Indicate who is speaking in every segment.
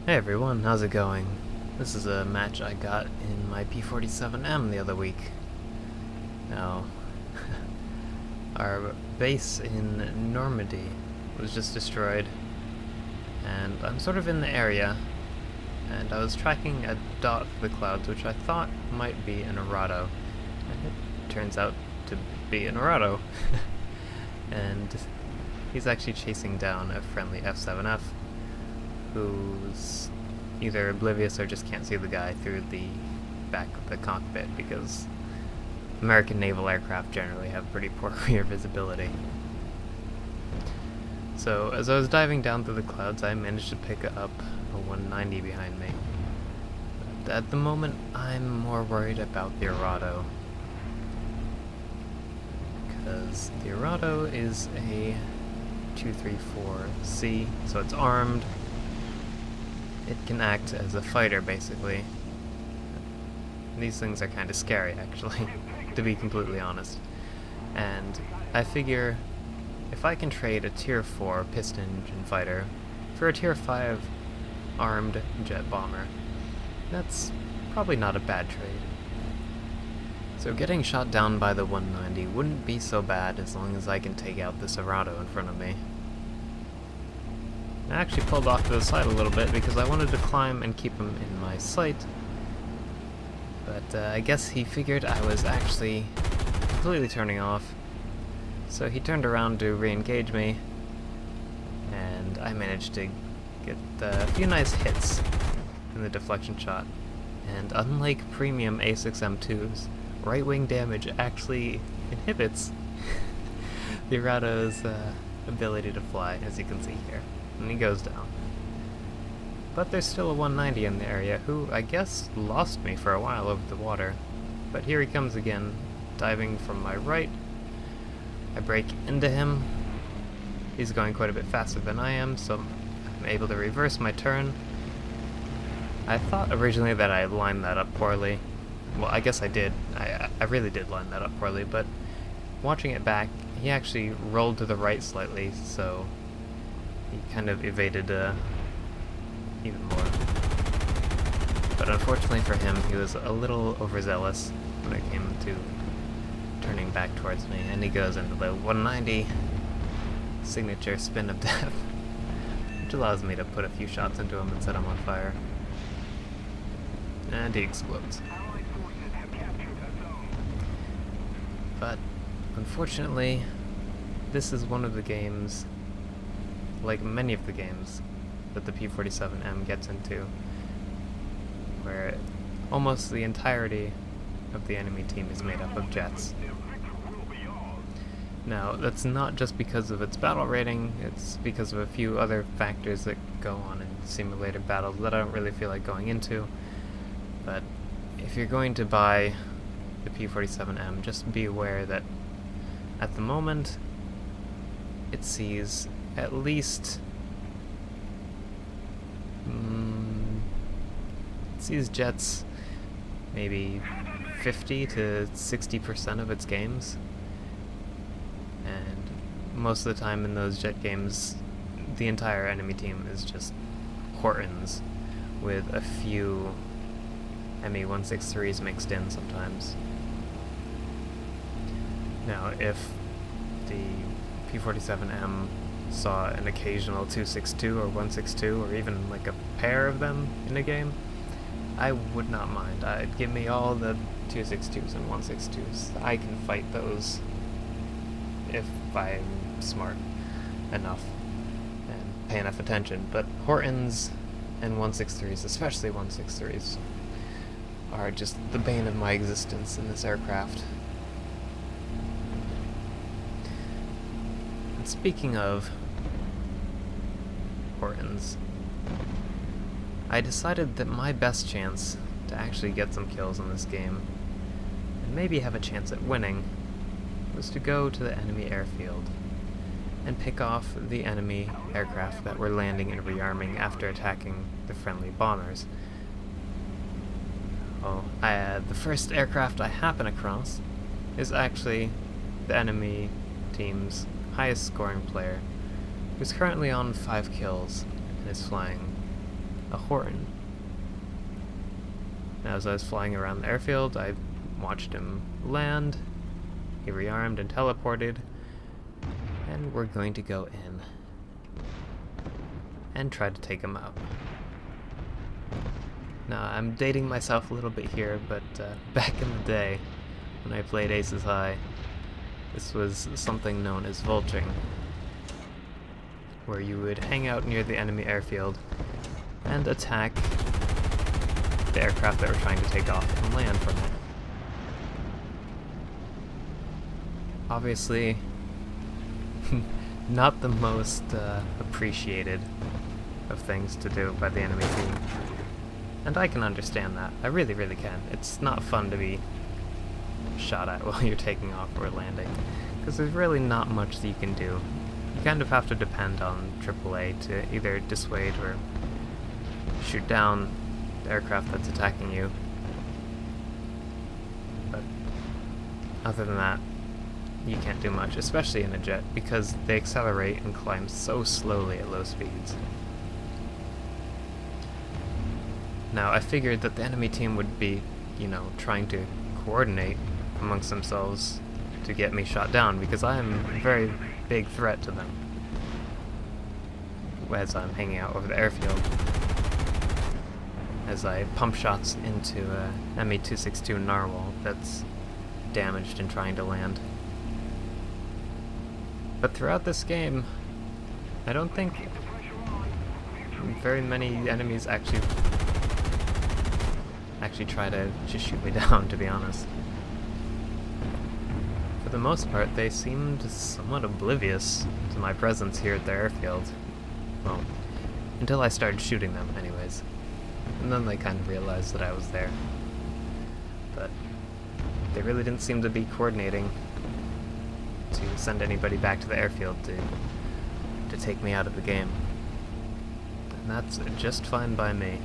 Speaker 1: Hey everyone, how's it going? This is a match I got in my P-47M the other week. Now, our base in Normandy was just destroyed, and I'm sort of in the area, and I was tracking a dot of the clouds which I thought might be an Arado, and it turns out to be an Arado. And he's actually chasing down a friendly F-7F, who's either oblivious or just can't see the guy through the back of the cockpit, because American naval aircraft generally have pretty poor rear visibility. So as I was diving down through the clouds, I managed to pick up a 190 behind me. But at the moment, I'm more worried about the Arado, because the Arado is a 234C, so it's armed. It can act as a fighter, basically. These things are kind of scary, actually, to be completely honest. And I figure if I can trade a Tier 4 piston engine fighter for a Tier 5 armed jet bomber, that's probably not a bad trade. So getting shot down by the 190 wouldn't be so bad as long as I can take out this Arado in front of me. I actually pulled off to the side a little bit because I wanted to climb and keep him in my sight, but I guess he figured I was actually completely turning off, so he turned around to re-engage me, and I managed to get a few nice hits in the deflection shot. And unlike premium A6M2s, right-wing damage actually inhibits the Arado's ability to fly, as you can see here. And he goes down. But there's still a 190 in the area, who I guess lost me for a while over the water. But here he comes again, diving from my right. I break into him. He's going quite a bit faster than I am, so I'm able to reverse my turn. I thought originally that I lined that up poorly. Well, I guess I did. I really did line that up poorly, but watching it back, he actually rolled to the right slightly, so he kind of evaded even more. But unfortunately for him, he was a little overzealous when it came to turning back towards me, and he goes into the 190 signature spin of death, which allows me to put a few shots into him and set him on fire. And he explodes. But unfortunately, this is one of the games, like many of the games that the P-47M gets into, where almost the entirety of the enemy team is made up of jets. Now, that's not just because of its battle rating, it's because of a few other factors that go on in simulator battles that I don't really feel like going into. But if you're going to buy the P-47M, just be aware that at the moment it sees at least it sees jets maybe 50 to 60% of its games, and most of the time in those jet games the entire enemy team is just Hortons with a few Me-163s mixed in sometimes. Now, if the P-47M saw an occasional 262 or 162, or even like a pair of them in a game, I would not mind. I'd give me all the 262s and 162s. I can fight those if I'm smart enough and pay enough attention. But Hortons and 163s, especially 163s, are just the bane of my existence in this aircraft. And speaking of Hortons, I decided that my best chance to actually get some kills in this game, and maybe have a chance at winning, was to go to the enemy airfield and pick off the enemy aircraft that were landing and rearming after attacking the friendly bombers. Oh, the first aircraft I happen across is actually the enemy team's highest scoring player, who's currently on 5 kills and is flying a Horton. Now, as I was flying around the airfield, I watched him land. He rearmed and teleported. And we're going to go in and try to take him out. Now, I'm dating myself a little bit here, but back in the day, when I played Aces High, this was something known as vulching, where you would hang out near the enemy airfield and attack the aircraft that were trying to take off and land from it. Obviously, not the most appreciated of things to do by the enemy team. And I can understand that. I really, really can. It's not fun to be shot at while you're taking off or landing, because there's really not much that you can do. You kind of have to depend on AAA to either dissuade or shoot down the aircraft that's attacking you. But other than that, you can't do much, especially in a jet, because they accelerate and climb so slowly at low speeds. Now, I figured that the enemy team would be, trying to coordinate amongst themselves to get me shot down, because I am a very big threat to them as I'm hanging out over the airfield, as I pump shots into a Me-262 narwhal that's damaged and trying to land. But throughout this game, I don't think very many enemies actually try to just shoot me down, to be honest. For the most part, they seemed somewhat oblivious to my presence here at the airfield. Well, until I started shooting them, anyways. And then they kind of realized that I was there. But they really didn't seem to be coordinating to send anybody back to the airfield to take me out of the game. And that's just fine by me.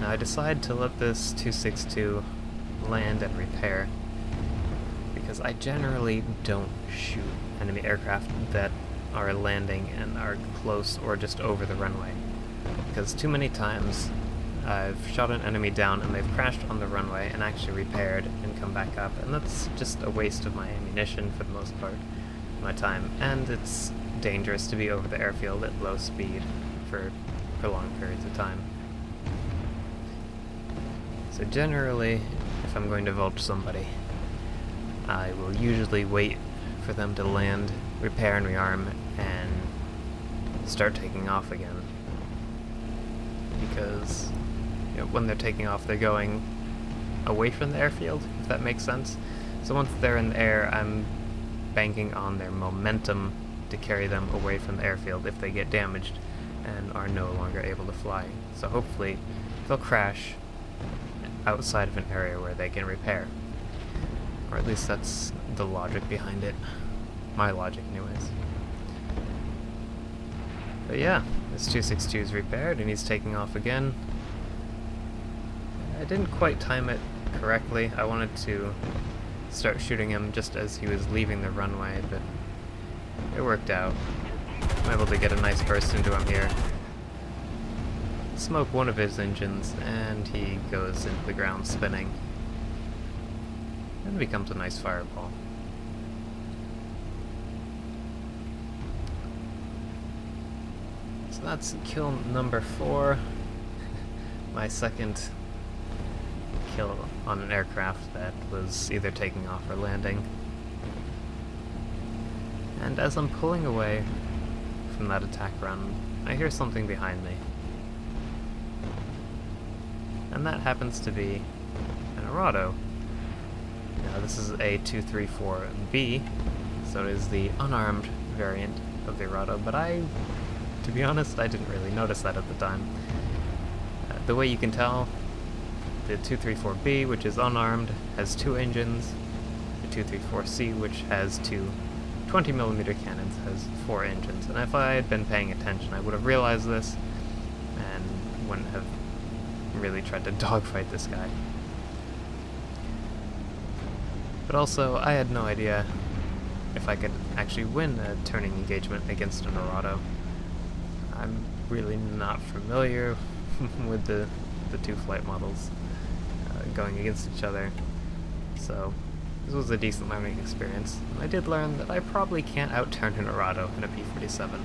Speaker 1: Now, I decide to let this 262 land and repair, because I generally don't shoot enemy aircraft that are landing and are close or just over the runway, because too many times I've shot an enemy down and they've crashed on the runway and actually repaired and come back up, and that's just a waste of my ammunition for the most part, my time, and it's dangerous to be over the airfield at low speed for prolonged periods of time. So generally, if I'm going to vulch somebody, I will usually wait for them to land, repair and rearm, and start taking off again. Because when they're taking off, they're going away from the airfield, if that makes sense. So once they're in the air, I'm banking on their momentum to carry them away from the airfield if they get damaged and are no longer able to fly. So hopefully they'll crash outside of an area where they can repair. Or at least that's the logic behind it. My logic, anyways. But yeah, this 262 is repaired and he's taking off again. I didn't quite time it correctly. I wanted to start shooting him just as he was leaving the runway, but it worked out. I'm able to get a nice burst into him here. Smoke one of his engines, and he goes into the ground spinning. And becomes a nice fireball. So that's kill number 4. My second kill on an aircraft that was either taking off or landing. And as I'm pulling away from that attack run, I hear something behind me. And that happens to be an Arado. Now this is a 234B, so it is the unarmed variant of the Arado, but to be honest, I didn't really notice that at the time. The way you can tell, the 234B, which is unarmed, has 2 engines. The 234C, which has 2 20mm cannons, has 4 engines. And if I had been paying attention, I would have realized this and wouldn't have really tried to dogfight this guy. But also, I had no idea if I could actually win a turning engagement against an Arado. I'm really not familiar with the two flight models going against each other, so this was a decent learning experience. I did learn that I probably can't outturn an Arado in a P-47.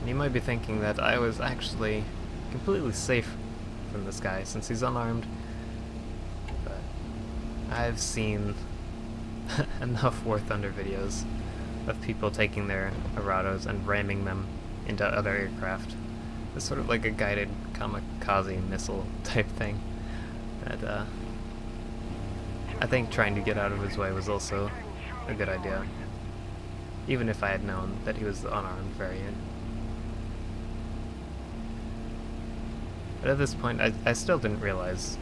Speaker 1: And you might be thinking that I was actually completely safe from this guy since he's unarmed, but I've seen enough War Thunder videos of people taking their Arados and ramming them into other aircraft. It's sort of like a guided kamikaze missile type thing. And I think trying to get out of his way was also a good idea, even if I had known that he was the unarmed variant. But at this point, I still didn't realize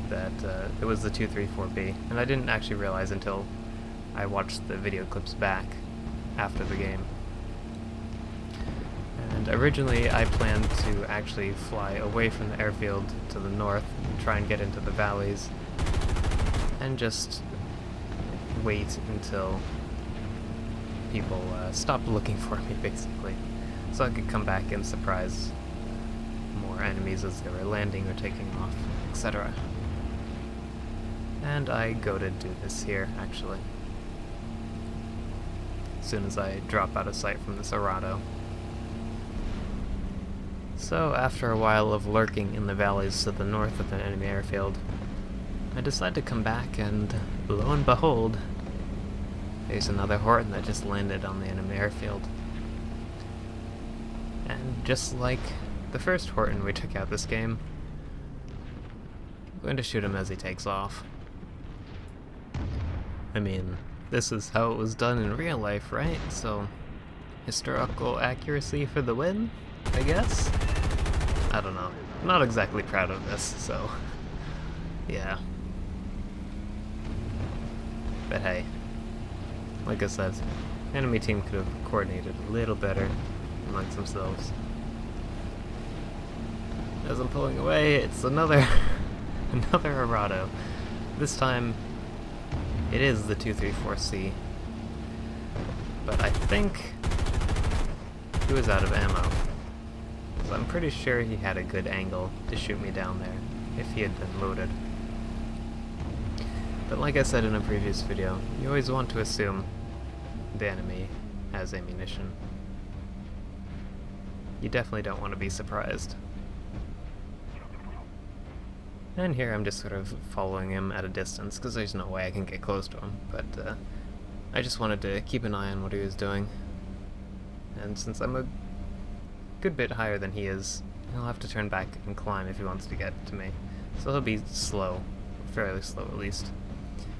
Speaker 1: that it was the 234B, and I didn't actually realize until I watched the video clips back after the game. And originally I planned to actually fly away from the airfield to the north and try and get into the valleys and just wait until people stopped looking for me, basically, so I could come back and surprise more enemies as they were landing or taking off, etc. And I go to do this here, actually, as soon as I drop out of sight from this Arado. So after a while of lurking in the valleys to the north of the enemy airfield, I decide to come back, and lo and behold, there's another Horton that just landed on the enemy airfield. And just like the first Horton we took out this game, I'm going to shoot him as he takes off. I mean, this is how it was done in real life, right? So, historical accuracy for the win, I guess? I don't know. I'm not exactly proud of this, so yeah. But hey, like I said, enemy team could have coordinated a little better amongst themselves. As I'm pulling away, it's another Arado. This time, it is the 234C. But I think he was out of ammo. So I'm pretty sure he had a good angle to shoot me down there, if he had been loaded. But like I said in a previous video, you always want to assume the enemy has ammunition. You definitely don't want to be surprised. And here I'm just sort of following him at a distance, because there's no way I can get close to him, but I just wanted to keep an eye on what he was doing. And since I'm a good bit higher than he is, he'll have to turn back and climb if he wants to get to me. So he'll be slow, fairly slow at least.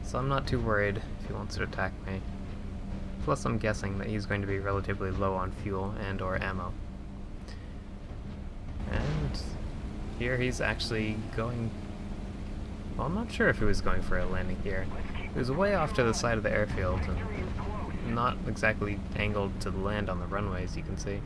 Speaker 1: So I'm not too worried if he wants to attack me. Plus I'm guessing that he's going to be relatively low on fuel and or ammo. And here he's actually going... Well, I'm not sure if he was going for a landing here. He was way off to the side of the airfield and not exactly angled to land on the runway, as you can see.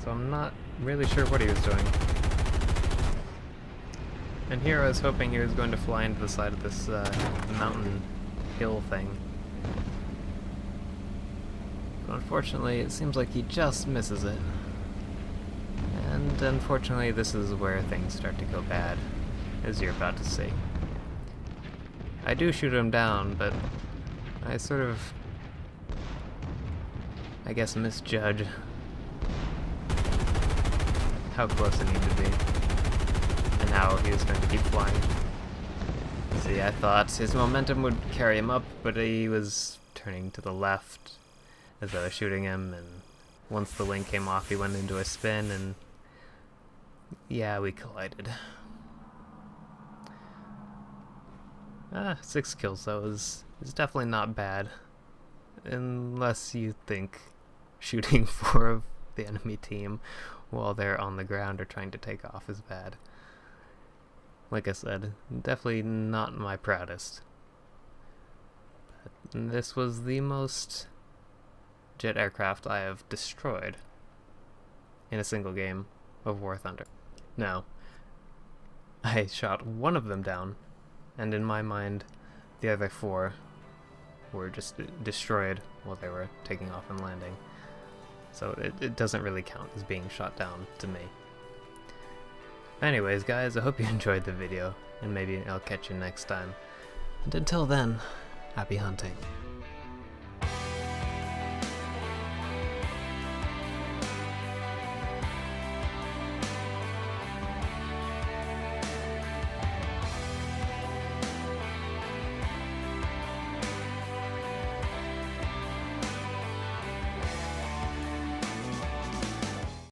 Speaker 1: So I'm not really sure what he was doing. And here I was hoping he was going to fly into the side of this mountain hill thing. But unfortunately, it seems like he just misses it. And unfortunately, this is where things start to go bad, as you're about to see. I do shoot him down, but I sort of, I guess, misjudge how close it needed to be, and how he was going to keep flying. See, I thought his momentum would carry him up, but he was turning to the left as I was shooting him, and once the wing came off, he went into a spin, and yeah, we collided. 6 kills though is definitely not bad, unless you think shooting 4 of the enemy team while they're on the ground or trying to take off is bad. Like I said, definitely not my proudest. But this was the most jet aircraft I have destroyed in a single game of War Thunder. Now, I shot one of them down, and in my mind, the other 4 were just destroyed while they were taking off and landing. So it doesn't really count as being shot down to me. Anyways, guys, I hope you enjoyed the video, and maybe I'll catch you next time. And until then, happy hunting.